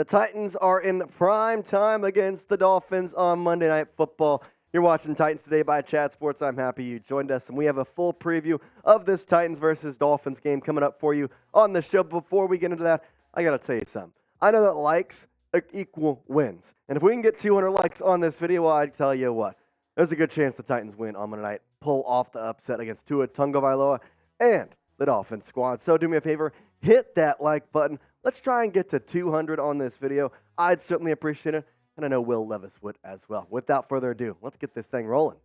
The Titans are in prime time against the Dolphins on Monday Night Football. You're watching Titans Today by Chat Sports. I'm happy you joined us, and we have a full preview of this Titans versus Dolphins game coming up for you on the show. Before we get into that, I got to tell you something. I know that likes equal wins, and if we can get 200 likes on this video, well, I tell you what, there's a good chance the Titans win on Monday night, pull off the upset against Tua Tagovailoa and the Dolphins squad. So do me a favor, hit that like button. Let's try and get to 200 on this video. I'd certainly appreciate it, and I know Will Levis would as well. Without further ado, let's get this thing rolling.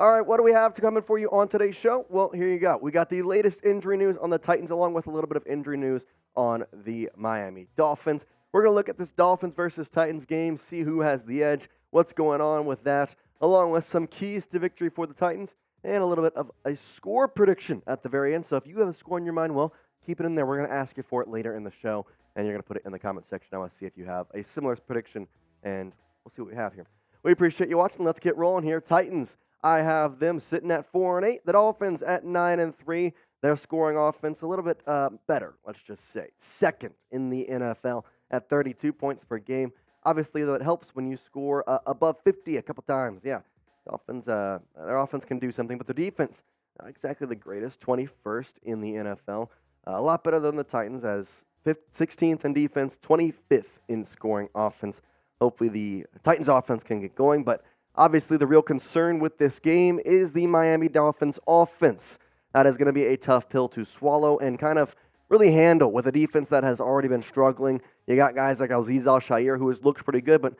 All right, what do we have to come in for you on today's show? Well, here you go. We got the latest injury news on the Titans, along with a little bit of injury news on the Miami Dolphins. We're going to look at this Dolphins versus Titans game, see who has the edge, what's going on with that, along with some keys to victory for the Titans, and a little bit of a score prediction at the very end. So if you have a score in your mind, well, keep it in there. We're going to ask you for it later in the show, and you're going to put it in the comment section. I want to see if you have a similar prediction, and we'll see what we have here. We appreciate you watching. Let's get rolling here. Titans, I have them sitting at 4-8. The Dolphins at 9-3. Their scoring offense a little bit better, let's just say. Second in the NFL at 32 points per game. Obviously, though, it helps when you score above 50 a couple times. Yeah, Dolphins, their offense can do something, but their defense, not exactly the greatest, 21st in the NFL. A lot better than the Titans, as 16th in defense, 25th in scoring offense. Hopefully, the Titans offense can get going, but obviously, the real concern with this game is the Miami Dolphins offense. That is going to be a tough pill to swallow and kind of really handle with a defense that has already been struggling. You got guys like Azeez Al-Shaair, who has looked pretty good, but,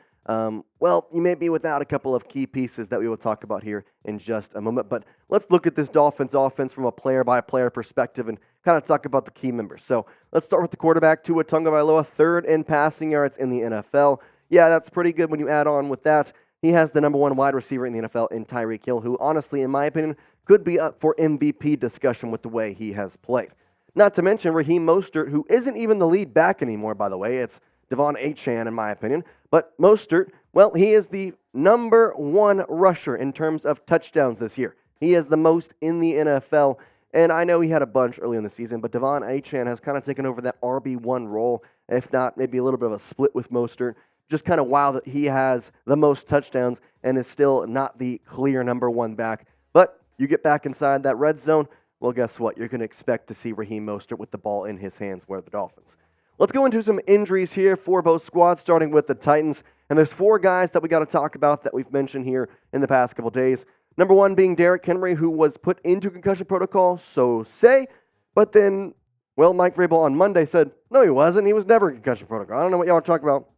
well, you may be without a couple of key pieces that we will talk about here in just a moment. But let's look at this Dolphins offense from a player-by-player perspective and kind of talk about the key members. So let's start with the quarterback, Tua Tagovailoa, third in passing yards in the NFL. Yeah, that's pretty good when you add on with that. He has the number one wide receiver in the NFL in Tyreek Hill, who honestly, in my opinion, could be up for MVP discussion with the way he has played. Not to mention Raheem Mostert, who isn't even the lead back anymore, by the way. It's Devon Achane, in my opinion. But Mostert, well, he is the number one rusher in terms of touchdowns this year. He is the most in the NFL. And I know he had a bunch early in the season, but Devon Achane has kind of taken over that RB1 role, if not maybe a little bit of a split with Mostert. Just kind of wild that he has the most touchdowns and is still not the clear number one back. But you get back inside that red zone, well, guess what? You're going to expect to see Raheem Mostert with the ball in his hands where the Dolphins. Let's go into some injuries here for both squads, starting with the Titans. And there's four guys that we got to talk about that we've mentioned here in the past couple days. Number one being Derrick Henry, who was put into concussion protocol, so say. But then, well, Mike Vrabel on Monday said, no, he wasn't. He was never in concussion protocol. I don't know what y'all are talking about.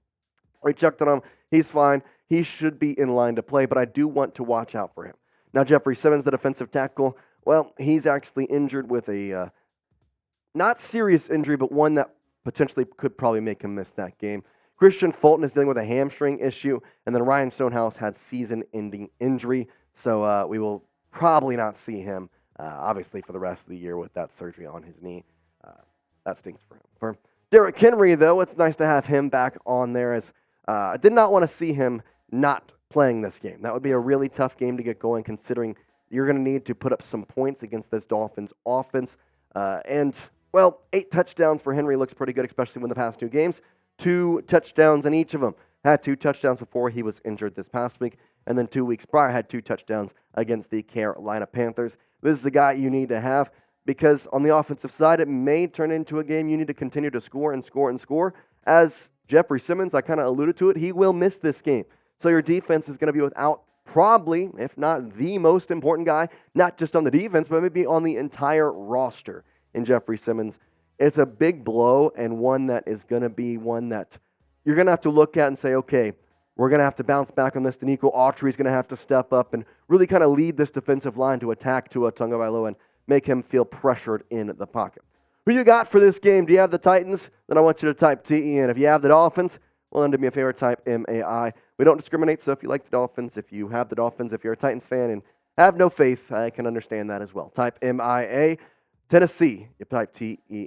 We checked on him. He's fine. He should be in line to play, but I do want to watch out for him. Now, Jeffery Simmons, the defensive tackle, well, he's actually injured with a not serious injury, but one that potentially could probably make him miss that game. Kristian Fulton is dealing with a hamstring issue, and then Ryan Stonehouse had season-ending injury, so we will probably not see him, obviously, for the rest of the year with that surgery on his knee. That stinks for him. For Derrick Henry, though, it's nice to have him back on there, as I did not want to see him not playing this game. That would be a really tough game to get going, considering you're going to need to put up some points against this Dolphins offense. And, well, 8 touchdowns for Henry looks pretty good, especially in the past 2 games. 2 touchdowns in each of them. Had 2 touchdowns before he was injured this past week. And then 2 weeks prior, had 2 touchdowns against the Carolina Panthers. This is a guy you need to have, because on the offensive side, it may turn into a game you need to continue to score and score and score. As Jeffery Simmons, I kind of alluded to it, he will miss this game. So your defense is going to be without probably, if not the most important guy, not just on the defense, but maybe on the entire roster in Jeffery Simmons. It's a big blow, and one that is going to be one that you're going to have to look at and say, okay, we're going to have to bounce back on this. Danico Autry is going to have to step up and really kind of lead this defensive line to attack Tua Tagovailoa and make him feel pressured in the pocket. Who you got for this game? Do you have the Titans? Then I want you to type TE in. If you have the Dolphins, well, then do me a favor, type MAI. We don't discriminate, so if you like the Dolphins, if you have the Dolphins, if you're a Titans fan and have no faith, I can understand that as well. Type MIA. Tennessee, you type TEN.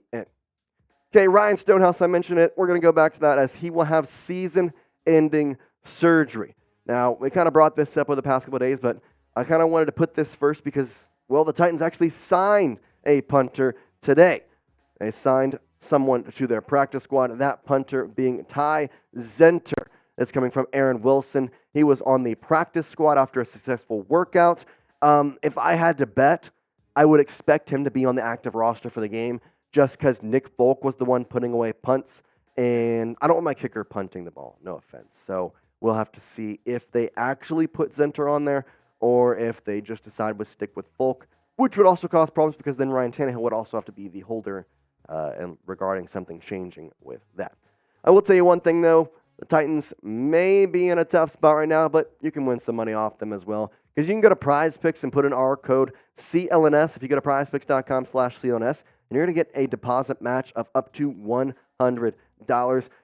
Okay, Ryan Stonehouse, I mentioned it. We're going to go back to that, as he will have season-ending surgery. Now, we kind of brought this up over the past couple of days, but I kind of wanted to put this first because Well, the Titans actually signed a punter today. They signed someone to their practice squad, that punter being Ty Zenter. That's coming from Aaron Wilson. He was on the practice squad after a successful workout. If I had to bet, I would expect him to be on the active roster for the game just because Nick Folk was the one putting away punts, and I don't want my kicker punting the ball, no offense. So we'll have to see if they actually put Zenter on there or if they just decide to stick with Folk, which would also cause problems because then Ryan Tannehill would also have to be the holder and regarding something changing with that. I will tell you one thing, though. The Titans may be in a tough spot right now, but you can win some money off them as well because you can go to Prize Picks and put in our code CLNS if you go to prizepicks.com/CLNS, and you're going to get a deposit match of up to $100.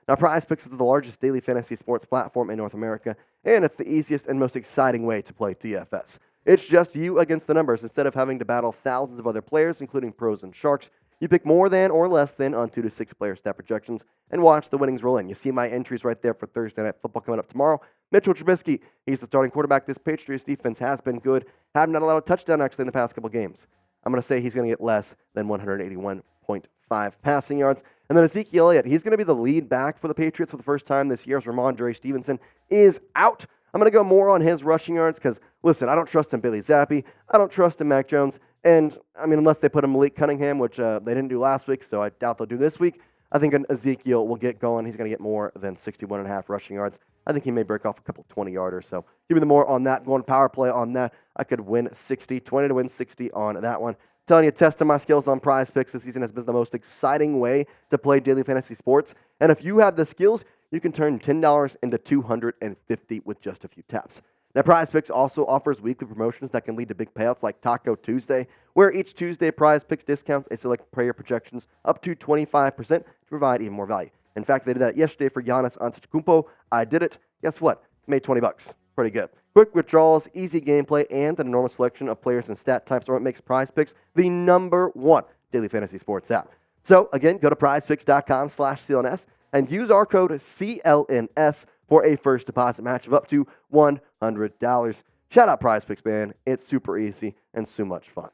Now, Prize Picks is the largest daily fantasy sports platform in North America, and it's the easiest and most exciting way to play DFS. It's just you against the numbers. Instead of having to battle thousands of other players, including pros and sharks, you pick more than or less than on 2 to 6 player stat projections and watch the winnings roll in. You see my entries right there for Thursday Night Football coming up tomorrow. Mitchell Trubisky, he's the starting quarterback. This Patriots defense has been good. Haven't had a lot of touchdown actually in the past couple games. I'm going to say he's going to get less than 181.5 passing yards. And then Ezekiel Elliott, he's going to be the lead back for the Patriots for the first time this year as Ramondre Stevenson is out. I'm going to go more on his rushing yards because, listen, I don't trust him Billy Zappi. I don't trust him Mac Jones. And, I mean, unless they put him Malik Cunningham, which they didn't do last week, so I doubt they'll do this week, I think Ezekiel will get going. He's going to get more than 61.5 rushing yards. I think he may break off a couple 20-yarders. So give me the more on that. Going power play on that. I could win 60, 20 to win 60 on that one. Telling you, testing my skills on Prize Picks this season has been the most exciting way to play daily fantasy sports. And if you have the skills, you can turn $10 into $250 with just a few taps. Now, Prize Picks also offers weekly promotions that can lead to big payouts like Taco Tuesday, where each Tuesday Prize Picks discounts a select player projections up to 25% to provide even more value. In fact, they did that yesterday for Giannis Antetokounmpo. I did it. Guess what? Made $20. Pretty good. Quick withdrawals, easy gameplay, and an enormous selection of players and stat types are what makes Prize Picks the #1 daily fantasy sports app. So, again, go to prizepicks.com/CLNS and use our code CLNS for a first deposit match of up to $100. Shout out Prize Picks, man. It's super easy and so much fun.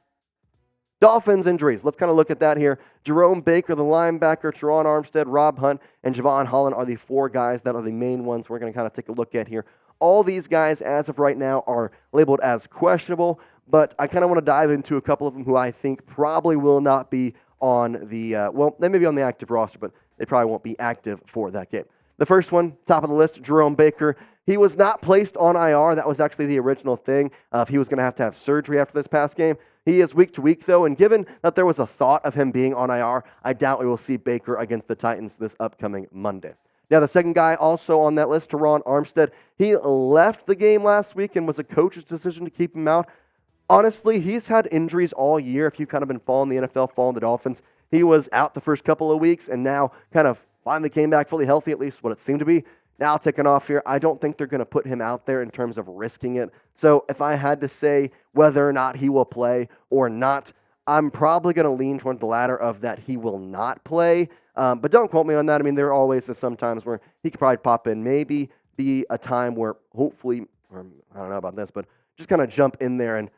Dolphins injuries. Let's kind of look at that here. Jerome Baker, the linebacker, Terron Armstead, Rob Hunt, and Jevon Holland are the 4 guys that are the main ones we're going to kind of take a look at here. All these guys, as of right now, are labeled as questionable, but I kind of want to dive into a couple of them who I think probably will not be on the, they may be on the active roster, but they probably won't be active for that game. The first one, top of the list, Jerome Baker. He was not placed on IR. That was actually the original thing. If he was going to have surgery after this past game. He is week to week, though, and given that there was a thought of him being on IR, I doubt we will see Baker against the Titans this upcoming Monday. Now, the second guy also on that list, Terron Armstead, he left the game last week and was a coach's decision to keep him out. Honestly, he's had injuries all year. If you've kind of been following the NFL, following the Dolphins, he was out the first couple of weeks and now kind of finally came back fully healthy, at least what it seemed to be. Now taking off here, I don't think they're going to put him out there in terms of risking it. So if I had to say whether or not he will play or not, I'm probably going to lean toward the latter of that he will not play. But don't quote me on that. I mean, there are always some times where he could probably pop in. Maybe be a time where hopefully, or I don't know about this, but just kind of jump in there and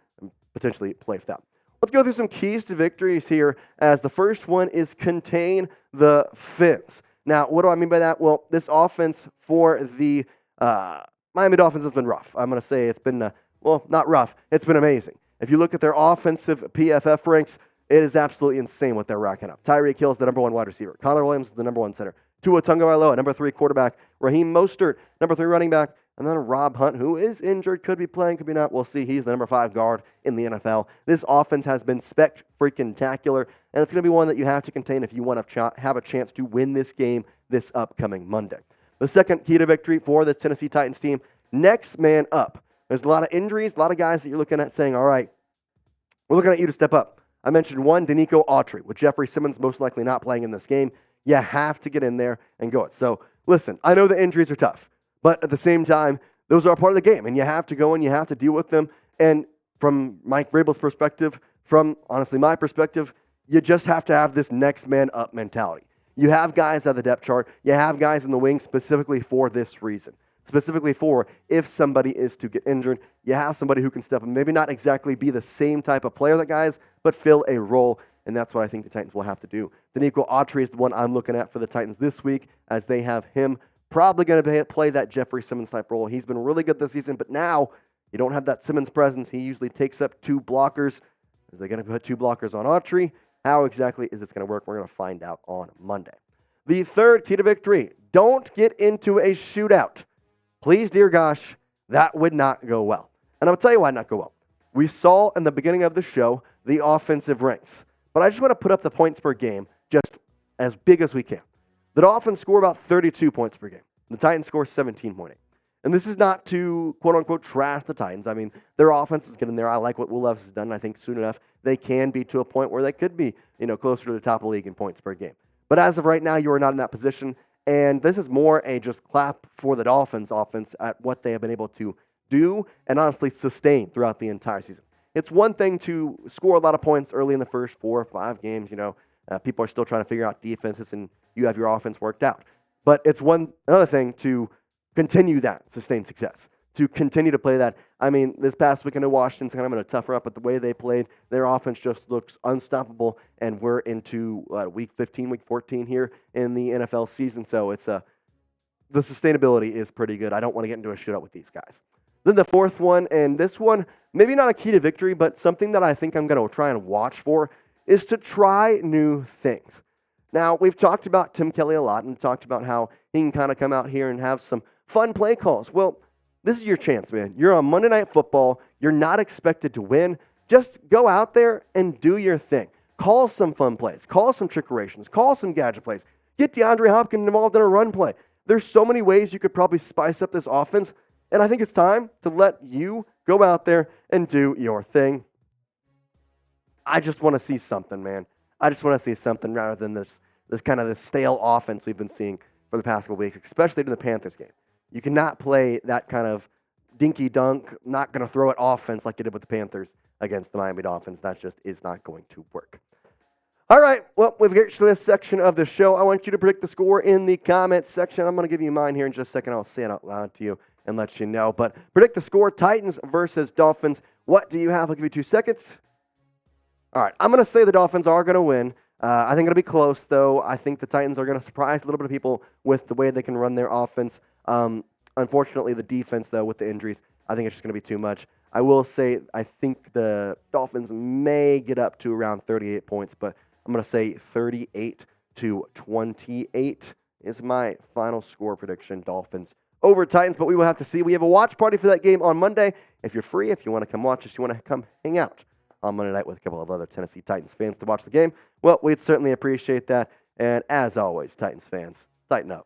potentially play for that. Let's go through some keys to victories here, as the first one is contain the Fins. Now, what do I mean by that? Well, this offense for the Miami Dolphins has been rough. I'm going to say it's been, not rough. It's been amazing. If you look at their offensive PFF ranks, it is absolutely insane what they're racking up. Tyreek Hill is the #1 wide receiver. Connor Williams is the #1 center. Tua Tagovailoa, #3 quarterback. Raheem Mostert, #3 running back. And then Rob Hunt, who is injured, could be playing, could be not. We'll see. He's the #5 guard in the NFL. This offense has been spectacular, and it's going to be one that you have to contain if you want to have a chance to win this game this upcoming Monday. The second key to victory for this Tennessee Titans team, next man up. There's a lot of injuries, a lot of guys that you're looking at saying, all right, we're looking at you to step up. I mentioned one, Danico Autry, with Jeffery Simmons most likely not playing in this game. You have to get in there and go it. So, listen, I know the injuries are tough, but at the same time, those are a part of the game, and you have to go and you have to deal with them. And from Mike Vrabel's perspective, from, honestly, my perspective, you just have to have this next man up mentality. You have guys at the depth chart. You have guys in the wings specifically for this reason. specifically for if somebody is to get injured, you have somebody who can step up, maybe not exactly be the same type of player that guy is, but fill a role, and that's what I think the Titans will have to do. Danico Autry is the one I'm looking at for the Titans this week, as they have him probably going to play that Jeffery Simmons type role. He's been really good this season, but now you don't have that Simmons presence. He usually takes up 2 blockers. Is they going to put 2 blockers on Autry? How exactly is this going to work? We're going to find out on Monday. The third key to victory, don't get into a shootout. Please, dear gosh, that would not go well. And I'll tell you why not go well. We saw in the beginning of the show the offensive ranks, but I just want to put up the points per game just as big as we can. The Dolphins score about 32 points per game. The Titans score 17.8. And this is not to, quote-unquote, trash the Titans. I mean, their offense is getting there. I like what Will Levis has done. I think soon enough they can be to a point where they could be, closer to the top of the league in points per game. But as of right now, you are not in that position. And this is more a just clap for the Dolphins offense at what they have been able to do and honestly sustain throughout the entire season. It's one thing to score a lot of points early in the first 4 or 5 games. People are still trying to figure out defenses and you have your offense worked out. But it's another thing to continue that sustained success, to continue to play that. I mean, this past weekend in Washington's kind of been a tougher up, but the way they played, their offense just looks unstoppable, and we're into week 15, week 14 here in the NFL season, so it's the sustainability is pretty good. I don't want to get into a shootout with these guys. Then the fourth one, and this one, maybe not a key to victory, but something that I think I'm going to try and watch for, is to try new things. Now, we've talked about Tim Kelly a lot and talked about how he can kind of come out here and have some fun play calls. Well, this is your chance, man. You're on Monday Night Football. You're not expected to win. Just go out there and do your thing. Call some fun plays. Call some trickerations. Call some gadget plays. Get DeAndre Hopkins involved in a run play. There's so many ways you could probably spice up this offense, and I think it's time to let you go out there and do your thing. I just want to see something, man. I just want to see something rather than this kind of this stale offense we've been seeing for the past couple weeks, especially in the Panthers game. You cannot play that kind of dinky-dunk, not going to throw it offense like you did with the Panthers against the Miami Dolphins. That just is not going to work. All right, well, we've reached this section of the show. I want you to predict the score in the comments section. I'm going to give you mine here in just a second. I'll say it out loud to you and let you know. But predict the score, Titans versus Dolphins. What do you have? I'll give you 2 seconds. All right, I'm going to say the Dolphins are going to win. I think it'll be close, though. I think the Titans are going to surprise a little bit of people with the way they can run their offense. Unfortunately, the defense, though, with the injuries, I think it's just going to be too much. I will say I think the Dolphins may get up to around 38 points, but I'm going to say 38-28 is my final score prediction. Dolphins over Titans, but we will have to see. We have a watch party for that game on Monday. If you're free, if you want to come watch us, you want to come hang out on Monday night with a couple of other Tennessee Titans fans to watch the game, well, we'd certainly appreciate that. And as always, Titans fans, tighten up.